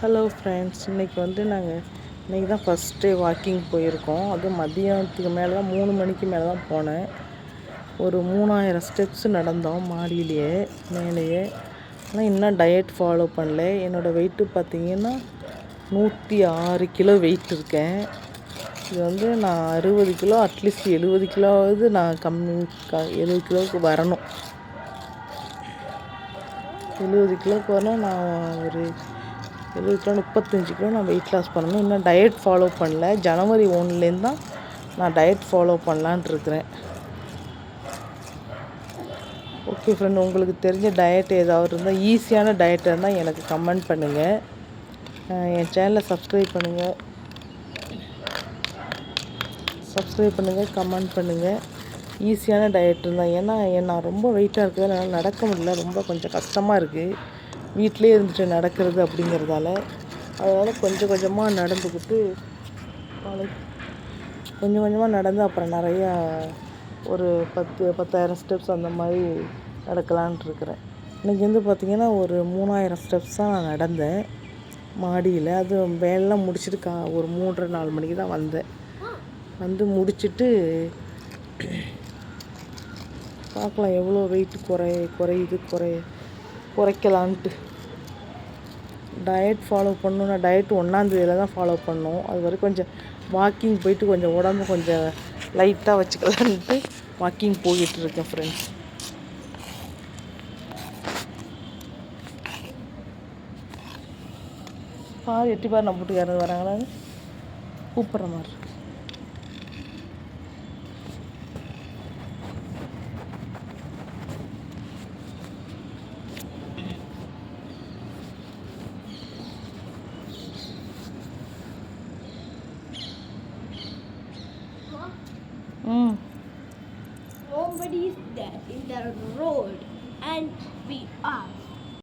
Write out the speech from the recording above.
Hello friends, இன்றைக்கி தான் first day walking போயிருக்கோம். அதுவும் மதியானத்துக்கு மேலே தான் 3 மணிக்கு மேலே தான் போனேன். ஒரு 3000 ஸ்டெப்ஸ் நடந்தோம் மேலேயே. ஆனால் இன்னும் டயட் ஃபாலோ பண்ணல. என்னோடய வெயிட்டு பார்த்திங்கன்னா 106 கிலோ வெயிட் இருக்கேன். இது நான் 60 கிலோ அட்லீஸ்ட் 70 கிலோவாவது நான் 70 கிலோவுக்கு வரணும். 70 கிலோவுக்கு வரணும். நான் ஒரு 70 கிலோ 35 கிலோ நான் வெயிட் லாஸ் பண்ணணும். இன்னும் டயட் ஃபாலோ பண்ணல. ஜனவரி 1லேருந்து தான் நான் டயட் ஃபாலோ பண்ணலான்ட்டு இருக்கிறேன். ஓகே ஃப்ரெண்ட், உங்களுக்கு தெரிஞ்ச டயட் ஏதாவது இருந்தால், ஈஸியான டயட் இருந்தால் எனக்கு கமெண்ட் பண்ணுங்கள். என் சேனலை சப்ஸ்கிரைப் பண்ணுங்கள், கமெண்ட் பண்ணுங்கள். ஈஸியான டயட் இருந்தால், ஏன்னா நான் ரொம்ப வெயிட்டாக இருக்குது, என்னால் நடக்க முடியல, ரொம்ப கொஞ்சம் கஷ்டமாக இருக்குது வீட்டிலே இருந்துட்டு நடக்கிறது அப்படிங்கிறதால. அதனால் கொஞ்சம் கொஞ்சமாக நடந்துக்கிட்டு நடந்து அப்புறம் நிறையா ஒரு 10,000 ஸ்டெப்ஸ் அந்த மாதிரி நடக்கலான்ட்டு இருக்கிறேன். இன்றைக்கி பார்த்திங்கன்னா ஒரு 3000 ஸ்டெப்ஸ் தான் நான் நடந்தேன் மாடியில். அது வேலைலாம் முடிச்சுட்டு ஒரு 3:30-4 மணிக்கு தான் வந்தேன். முடிச்சுட்டு பார்க்கலாம் எவ்வளோ வெயிட் குறைக்கலான்ட்டு. டயட் ஃபாலோ பண்ணணுன்னா டயட் 1ஆந்தேதியில் தான் ஃபாலோ பண்ணோம். அது வரைக்கும் கொஞ்சம் வாக்கிங் போயிட்டு கொஞ்சம் உடம்பு கொஞ்சம் லைட்டாக வச்சுக்கலான்ட்டு வாக்கிங் போயிட்டுருக்கேன் ஃப்ரெண்ட்ஸ். எட்டி பார் நம்ம வீட்டுக்கு யாராவது வராங்களான்னு கூப்பிட்ற மாதிரி. Nobody is there in the road and we are